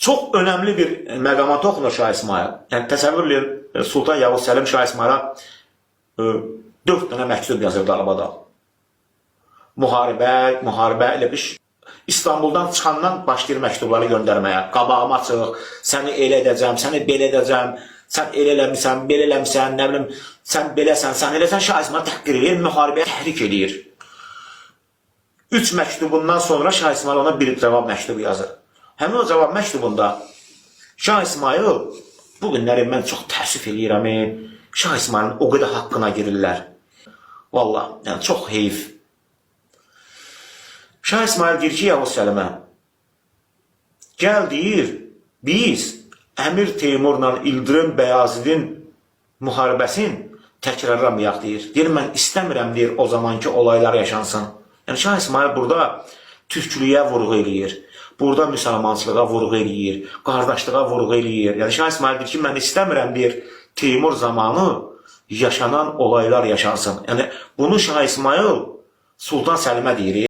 Çox önəmli bir məqama toxunur Şah İsmayıl. Yəni təsəvvür edin, Sultan Yavuz Səlim Şah İsmayıla 4 dənə məktub yazırdı arabada. Müharibə elə bir İstanbuldan çıxandan başlayır məktubları göndərməyə. Qabağıma çıx, səni elə edəcəm, səni belə edəcəm, sən elə eləmirsən, belə eləmirsən, nə bilim, sən beləsən, sən eləsən. Şah İsmayıl təhqir edir, müharibəyə təhrik edir. 3 məktubundan sonra Şah İsmayıl ona bir cavab məktubu yazır. Həmin o cavab məktubunda Şah İsmayıl, bu günləri mən çox təəssüf edirəm, Şah İsmayılın o qədər haqqına girirlər. Vallahi, yəni çox heyif. Şah İsmayıl deyir ki, Yavuz Səlimə, gəl deyir, biz Əmir Teymurla İldırım Bəyazidin müharibəsini təkrarlamayaq deyir. Deyir, mən istəmirəm deyir, o zamanki olaylar yaşansın. Yəni Şah İsmayıl burada türklüyə vurğu eləyir. Burada müsəlmançılığa vurğu eləyir, qardaşlığa vurğu eləyir. Yəni Şah İsmayıl deyir ki, mən istəmirəm deyir, Teymur zamanı yaşanan olaylar yaşansın. Yəni bunu Şah İsmayıl Sultan Səlimə deyir.